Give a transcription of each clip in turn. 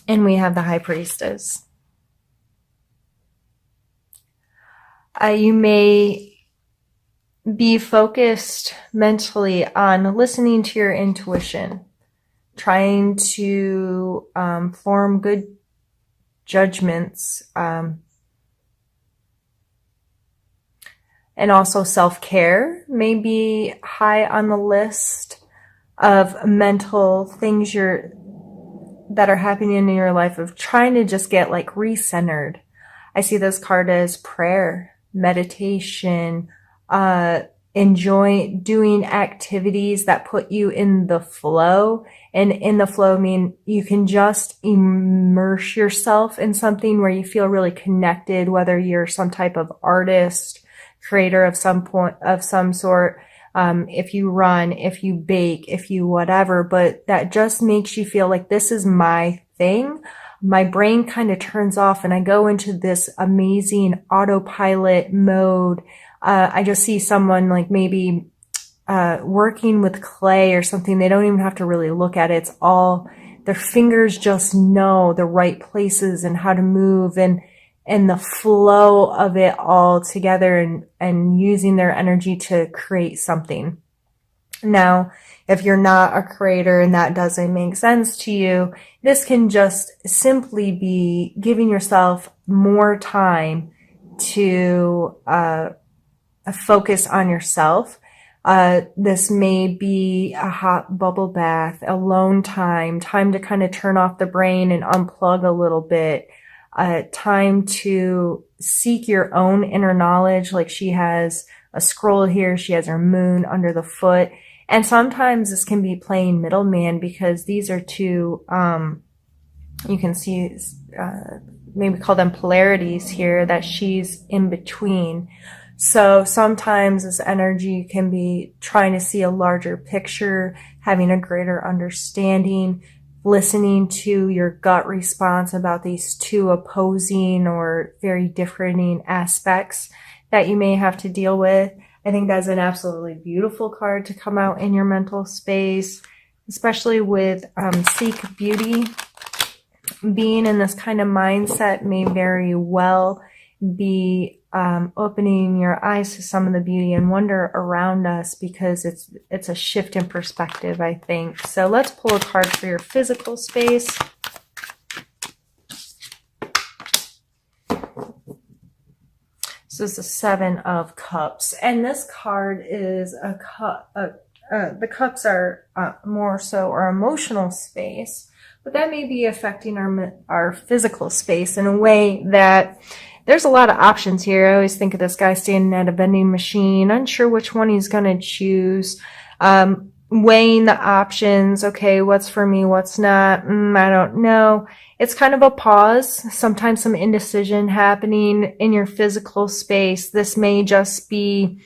And we have the High Priestess. You may be focused mentally on listening to your intuition, trying to form good judgments, and also self-care may be high on the list of mental things that are happening in your life, of trying to just get like recentered. I see this card as prayer, meditation, enjoy doing activities that put you in the flow. And in the flow, I mean, you can just immerse yourself in something where you feel really connected, whether you're some type of artist, creator of some sort. If you run, if you bake, if you whatever, but that just makes you feel like this is my thing. My brain kind of turns off and I go into this amazing autopilot mode. I just see someone like maybe working with clay or something. They don't even have to really look at it. It's all, their fingers just know the right places and how to move, and the flow of it all together, and using their energy to create something. Now, if you're not a creator and that doesn't make sense to you, this can just simply be giving yourself more time to focus on yourself. This may be a hot bubble bath, alone time to kind of turn off the brain and unplug a little bit. Time to seek your own inner knowledge. Like she has a scroll here, she has her moon under the foot. And sometimes this can be playing middleman, because these are two, you can see, maybe call them polarities here, that she's in between. So sometimes this energy can be trying to see a larger picture, having a greater understanding, listening to your gut response about these two opposing or very differing aspects that you may have to deal with. I think that's an absolutely beautiful card to come out in your mental space, especially with Seek Beauty. Being in this kind of mindset may very well be opening your eyes to some of the beauty and wonder around us, because it's a shift in perspective, I think. So let's pull a card for your physical space. So this is the Seven of Cups, and this card is a cup. The cups are more so our emotional space, but that may be affecting our physical space in a way that there's a lot of options here. I always think of this guy standing at a vending machine, unsure which one he's going to choose, weighing the options. Okay, what's for me, what's not? I don't know. It's kind of a pause, sometimes some indecision happening in your physical space. This may just be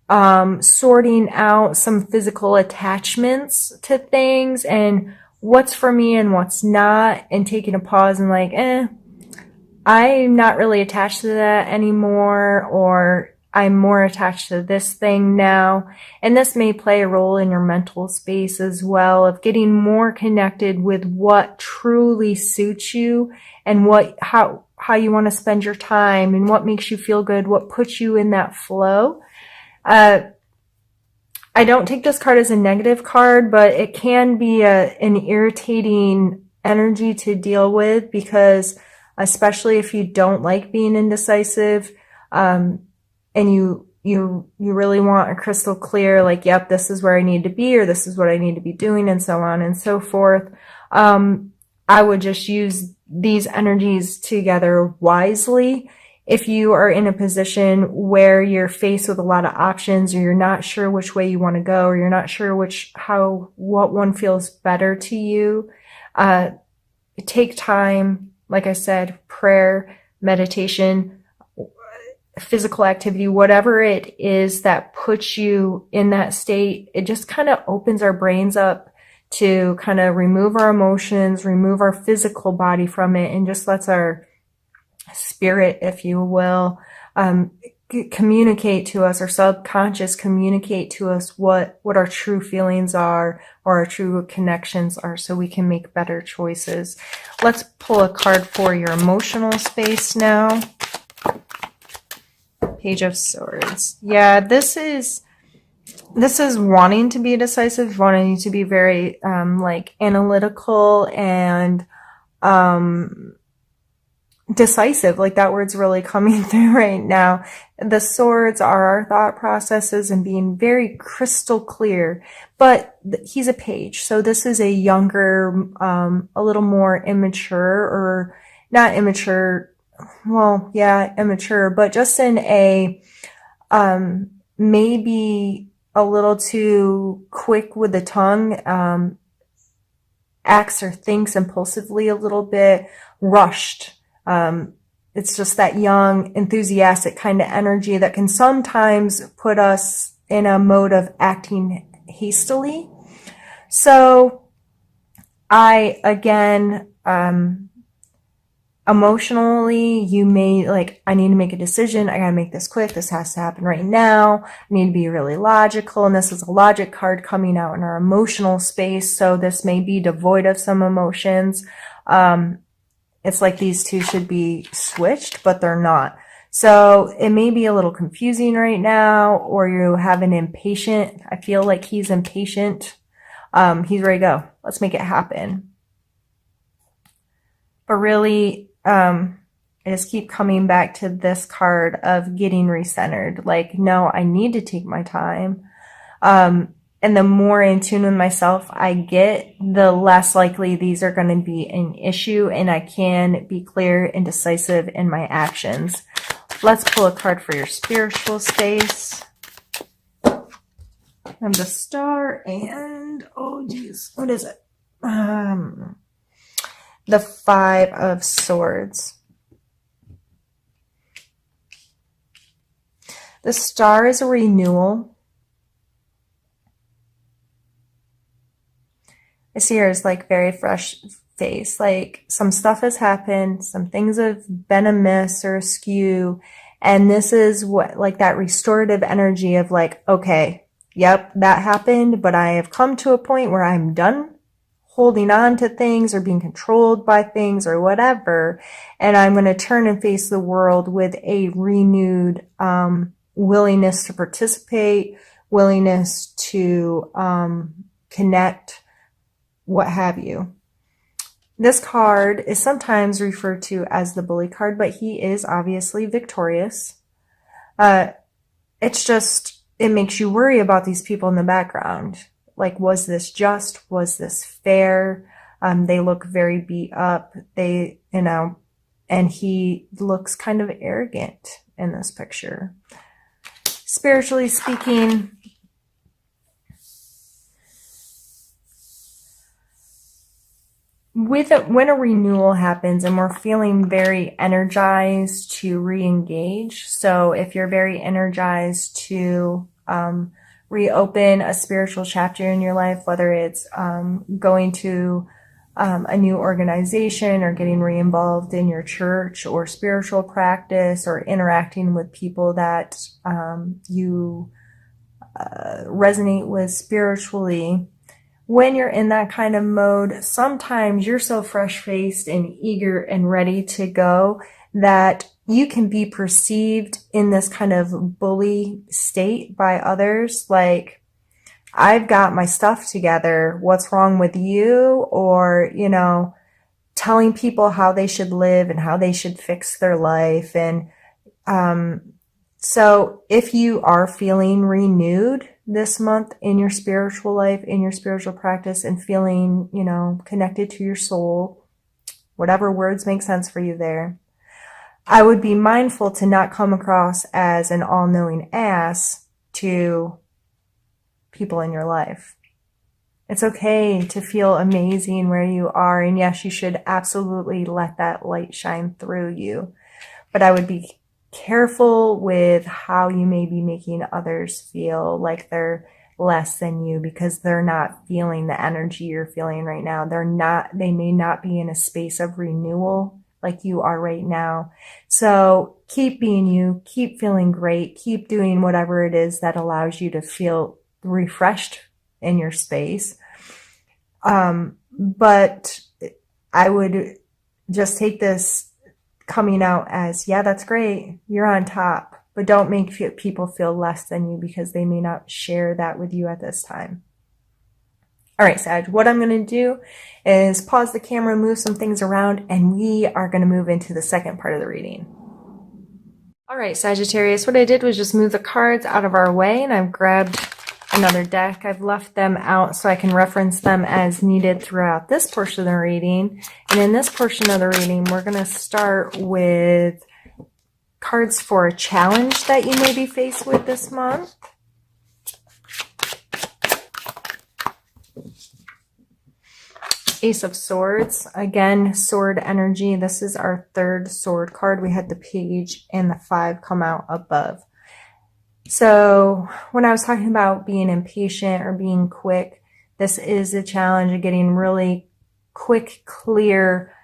sorting out some physical attachments to things and what's for me and what's not, and taking a pause and like, I'm not really attached to that anymore, or I'm more attached to this thing now. And this may play a role in your mental space as well, of getting more connected with what truly suits you and how you want to spend your time and what makes you feel good, what puts you in that flow. I don't take this card as a negative card, but it can be an irritating energy to deal with, because especially if you don't like being indecisive, and you really want a crystal clear, like, yep, this is where I need to be, or this is what I need to be doing, and so on and so forth. I would just use these energies together wisely. If you are in a position where you're faced with a lot of options, or you're not sure which way you want to go, or you're not sure what one feels better to you, take time. Like I said, prayer, meditation, physical activity, whatever it is that puts you in that state, it just kind of opens our brains up to kind of remove our emotions, remove our physical body from it, and just lets our spirit, if you will, communicate to us, our subconscious communicate to us what our true feelings are or our true connections are, so we can make better choices. Let's pull a card for your emotional space now. Page of Swords. Yeah, this is wanting to be decisive, wanting to be very like analytical and decisive. Like, that word's really coming through right now. The swords are our thought processes and being very crystal clear, but he's a page, so this is a younger, a little more immature, or not immature, well, yeah, immature, but just in a maybe a little too quick with the tongue, acts or thinks impulsively a little bit, rushed. It's just that young, enthusiastic kind of energy that can sometimes put us in a mode of acting hastily. So again, emotionally, you may like, I need to make a decision. I gotta make this quick. This has to happen right now. I need to be really logical. And this is a logic card coming out in our emotional space. So this may be devoid of some emotions. It's like these two should be switched, but they're not. So it may be a little confusing right now, or you have an impatient. I feel like he's impatient. He's ready to go. Let's make it happen. But really, I just keep coming back to this card of getting recentered. Like, no, I need to take my time. And the more in tune with myself I get, the less likely these are going to be an issue, and I can be clear and decisive in my actions. Let's pull a card for your spiritual space. And the Star and, oh geez, what is it? The Five of Swords. The Star is a renewal. I see her as like very fresh face, like some stuff has happened, some things have been amiss or askew, and this is what, like, that restorative energy of like, okay, yep, that happened, but I have come to a point where I'm done holding on to things or being controlled by things or whatever, and I'm going to turn and face the world with a renewed willingness to participate, willingness to connect, what have you. This card is sometimes referred to as the bully card, but he is obviously victorious. It's just, it makes you worry about these people in the background. Like, was this just? Was this fair? They look very beat up. They, and he looks kind of arrogant in this picture. Spiritually speaking, when a renewal happens and we're feeling very energized to re-engage, so if you're very energized to reopen a spiritual chapter in your life, whether it's going to a new organization or getting re-involved in your church or spiritual practice or interacting with people that you resonate with spiritually, when you're in that kind of mode, sometimes you're so fresh-faced and eager and ready to go that you can be perceived in this kind of bully state by others. Like, I've got my stuff together. What's wrong with you? Or, telling people how they should live and how they should fix their life. And so if you are feeling renewed this month in your spiritual life, in your spiritual practice, and feeling, connected to your soul, whatever words make sense for you there, I would be mindful to not come across as an all-knowing ass to people in your life. It's okay to feel amazing where you are, and yes, you should absolutely let that light shine through you. But I would be careful with how you may be making others feel like they're less than you because they're not feeling the energy you're feeling right now. They may not be in a space of renewal like you are right now. So keep being you, keep feeling great, keep doing whatever it is that allows you to feel refreshed in your space. But I would just take this coming out as, yeah, that's great. You're on top, but don't make people feel less than you because they may not share that with you at this time. All right, Sag, what I'm going to do is pause the camera, move some things around, and we are going to move into the second part of the reading. All right, Sagittarius, what I did was just move the cards out of our way, and I've grabbed another deck. I've left them out so I can reference them as needed throughout this portion of the reading. And in this portion of the reading, we're going to start with cards for a challenge that you may be faced with this month. Ace of Swords, again, sword energy. This is our third sword card. We had the page and the 5 come out above. So when I was talking about being impatient or being quick, this is a challenge of getting really quick, clear.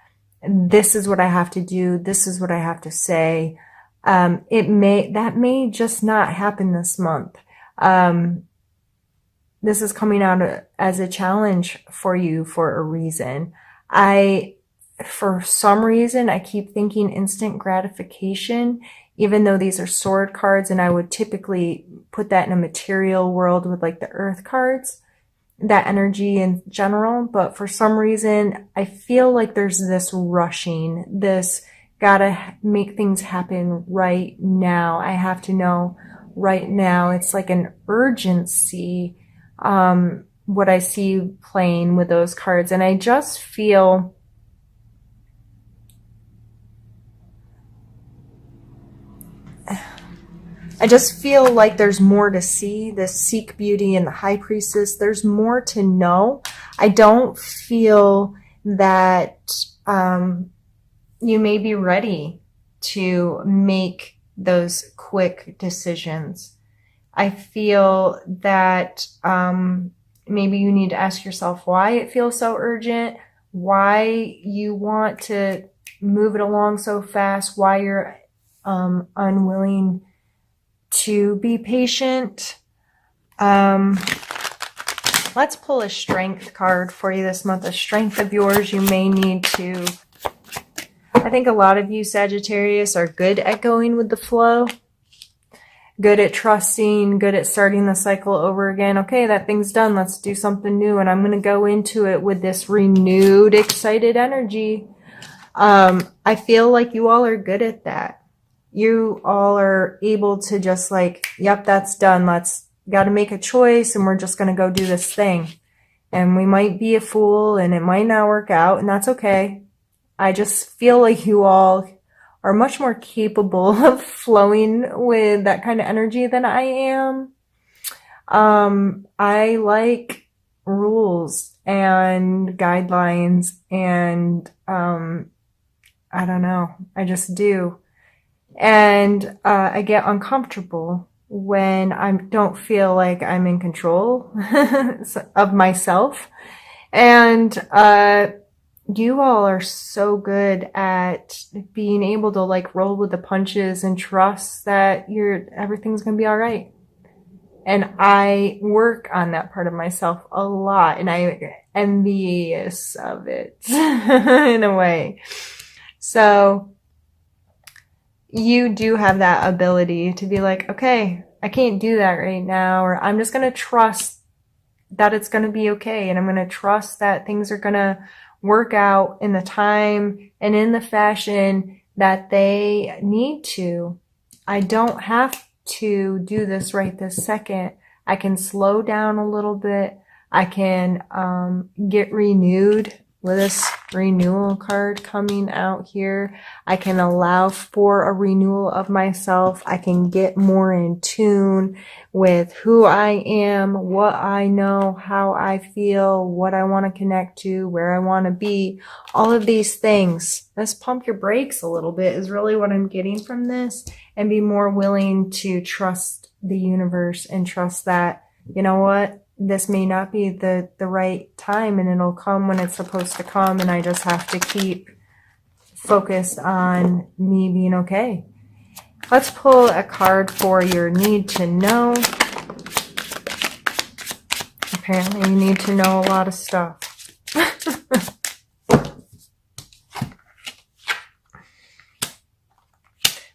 This is what I have to do. This is what I have to say. That may just not happen this month. This is coming out as a challenge for you for a reason. For some reason, I keep thinking instant gratification, even though these are sword cards, and I would typically put that in a material world with like the earth cards, that energy in general. But for some reason, I feel like there's this rushing, this gotta make things happen right now. I have to know right now. It's like an urgency. What I see playing with those cards. And I just feel like there's more to see. This Seek Beauty and the High Priestess, there's more to know. I don't feel that you may be ready to make those quick decisions. I feel that maybe you need to ask yourself why it feels so urgent, why you want to move it along so fast, why you're unwilling to be patient. Let's pull a strength card for you this month, a strength of yours you may need to. I think a lot of you Sagittarius are good at going with the flow. Good at trusting, good at starting the cycle over again. Okay, that thing's done. Let's do something new. And I'm going to go into it with this renewed, excited energy. I feel like you all are good at that. You all are able to just like, yep, that's done. Got to make a choice and we're just going to go do this thing. And we might be a fool and it might not work out, and that's okay. I just feel like you all are much more capable of flowing with that kind of energy than I am. I like rules and guidelines and, I don't know, I just do. And, I get uncomfortable when I don't feel like I'm in control of myself. And, you all are so good at being able to like roll with the punches and trust that everything's going to be all right. And I work on that part of myself a lot, and I'm envious of it in a way. So you do have that ability to be like, okay, I can't do that right now, or I'm just going to trust that it's going to be okay. And I'm going to trust that things are going to work out in the time and in the fashion that they need to. I don't have to do this right this second. I can slow down a little bit. I can get renewed with this renewal card coming out here. I can allow for a renewal of myself. I can get more in tune with who I am, what I know, how I feel, what I want to connect to, where I want to be. All of these things. Let's pump your brakes a little bit is really what I'm getting from this, and be more willing to trust the universe and trust that, you know what? This may not be the right time, and it'll come when it's supposed to come, and I just have to keep focused on me being okay. Let's pull a card for your need to know. Apparently you need to know a lot of stuff.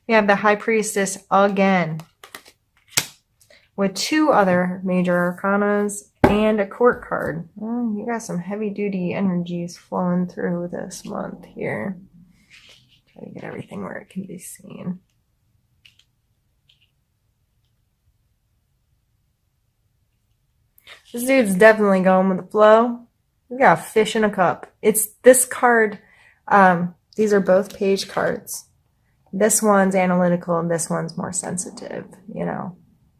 We have the High Priestess again, with 2 other major arcanas and a court card. You got some heavy duty energies flowing through this month here. Try to get everything where it can be seen. This dude's definitely going with the flow. We got a fish in a cup. It's this card. These are both page cards. This one's analytical and this one's more sensitive, you know,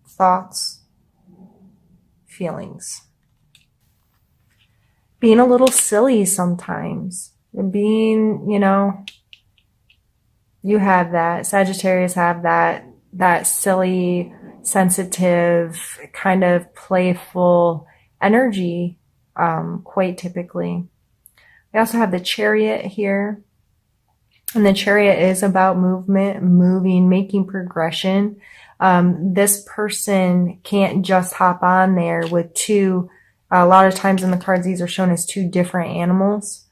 thoughts, feelings. Being a little silly sometimes. Being, you know, you have that. Sagittarius have that silly, sensitive, kind of playful energy, quite typically. We also have the Chariot here. And the Chariot is about movement, moving, making progression. This person can't just hop on there with 2. A lot of times in the cards, these are shown as 2 different animals.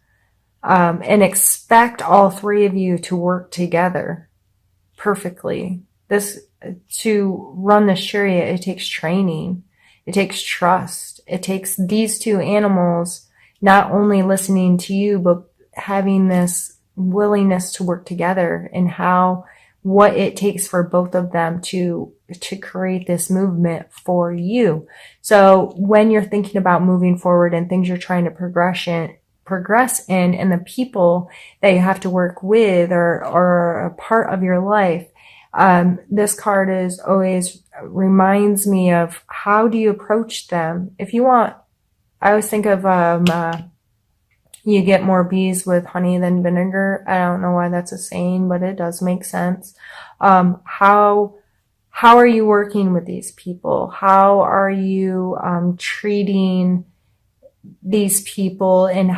And expect all 3 of you to work together perfectly. To run the Chariot, it takes training. It takes trust. It takes these 2 animals not only listening to you, but having this willingness to work together, and what it takes for both of them to create this movement for you. So when you're thinking about moving forward and things you're trying to progress in, and the people that you have to work with or a part of your life, this card is always reminds me of how do you approach them. If you want, I always think of you get more bees with honey than vinegar. I don't know why that's a saying, but it does make sense. How are you working with these people? How are you treating these people, and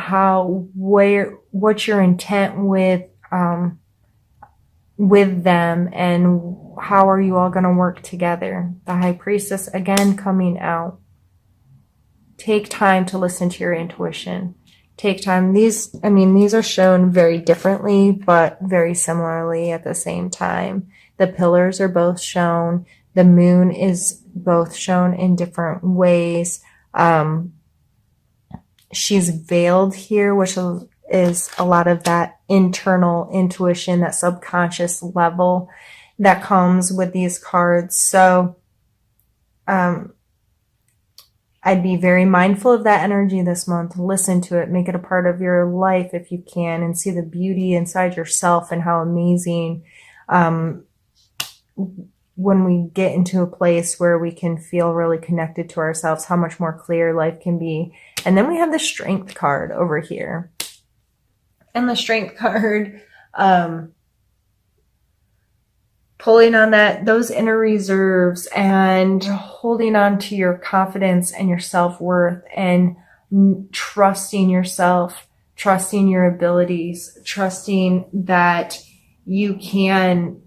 what's your intent with them, and how are you all going to work together? The High Priestess again coming out. Take time to listen to your intuition. Take time. These are shown very differently, but very similarly at the same time. The pillars are both shown. The moon is both shown in different ways. She's veiled here, which is a lot of that internal intuition, that subconscious level that comes with these cards. So, I'd be very mindful of that energy this month. Listen to it. Make it a part of your life if you can, and see the beauty inside yourself and how amazing when we get into a place where we can feel really connected to ourselves, how much more clear life can be. And then we have the Strength card over here. And the Strength card, pulling on those inner reserves and holding on to your confidence and your self-worth, and trusting yourself, trusting your abilities, trusting that you can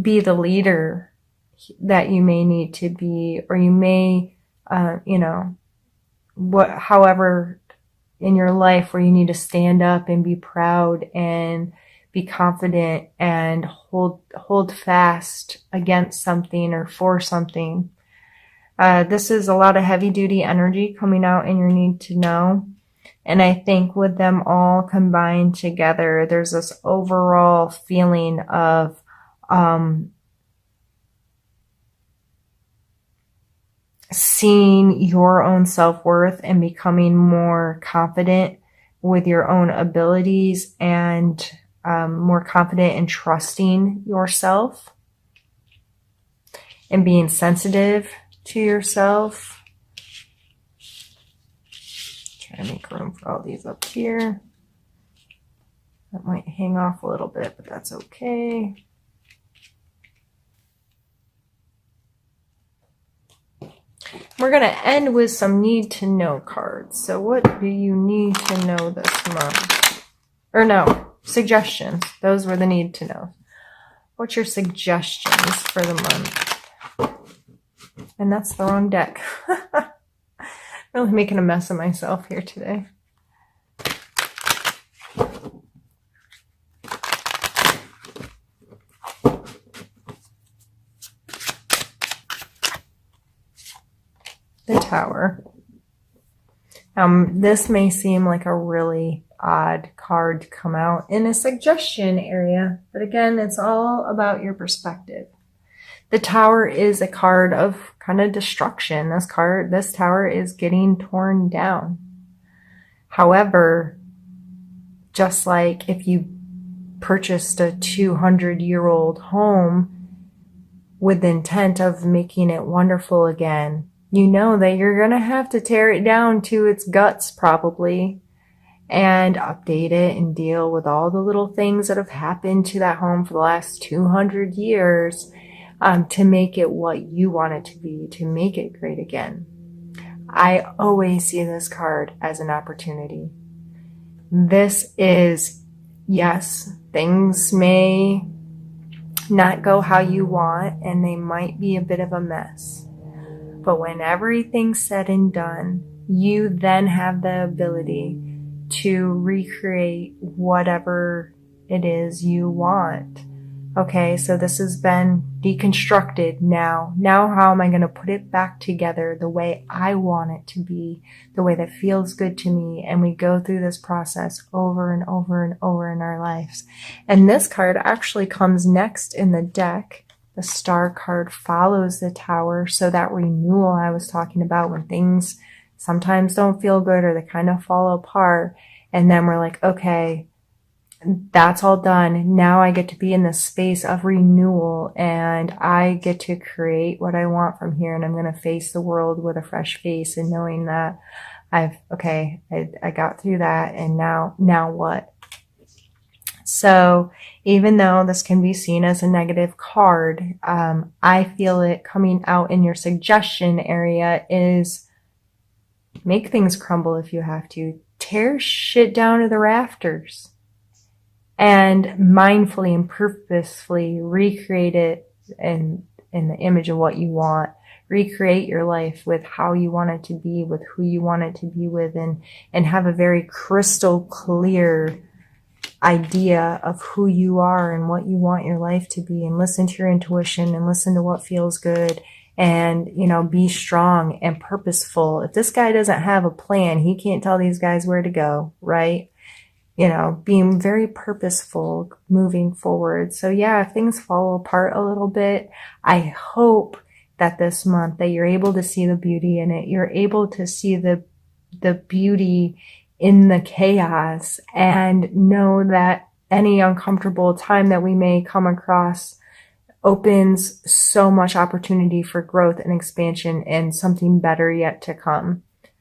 be the leader that you may need to be, or you may, however in your life where you need to stand up and be proud and be confident and hold fast against something or for something. This is a lot of heavy duty energy coming out in your need to know. And I think with them all combined together, there's this overall feeling of seeing your own self-worth and becoming more confident with your own abilities, and more confident in trusting yourself and being sensitive to yourself. Try to make room for all these up here. That might hang off a little bit, but that's okay. We're going to end with some need to know cards. So what do you need to know this month? Or no, suggestions. Those were the need to know. What's your suggestions for the month? And that's the wrong deck. Really making a mess of myself here today. The Tower. This may seem like a really odd card to come out in a suggestion area, but again, it's all about your perspective. The Tower is a card of kind of destruction. This tower is getting torn down. However, just like if you purchased a 200-year-old home with the intent of making it wonderful again, you know that you're going to have to tear it down to its guts probably and update it and deal with all the little things that have happened to that home for the last 200 years to make it what you want it to be, to make it great again. I always see this card as an opportunity. This is, yes, things may not go how you want and they might be a bit of a mess. But when everything's said and done, you then have the ability to recreate whatever it is you want. Okay, so this has been deconstructed now. Now how am I going to put it back together the way I want it to be, the way that feels good to me? And we go through this process over and over and over in our lives. And this card actually comes next in the deck. The Star card follows the Tower. So that renewal I was talking about, when things sometimes don't feel good or they kind of fall apart. And then we're like, okay, that's all done. Now I get to be in this space of renewal and I get to create what I want from here. And I'm going to face the world with a fresh face and knowing that I got through that. And now what? So even though this can be seen as a negative card, I feel it coming out in your suggestion area is make things crumble if you have to. Tear shit down to the rafters and mindfully and purposefully recreate it in the image of what you want. Recreate your life with how you want it to be, with who you want it to be with, and have a very crystal clear idea of who you are and what you want your life to be, and listen to your intuition and listen to what feels good. And, be strong and purposeful. If this guy doesn't have a plan, he can't tell these guys where to go, right? Being very purposeful moving forward. So yeah, if things fall apart a little bit, I hope that this month that you're able to see the beauty in it. You're able to see the beauty in the chaos and know that any uncomfortable time that we may come across opens so much opportunity for growth and expansion and something better yet to come.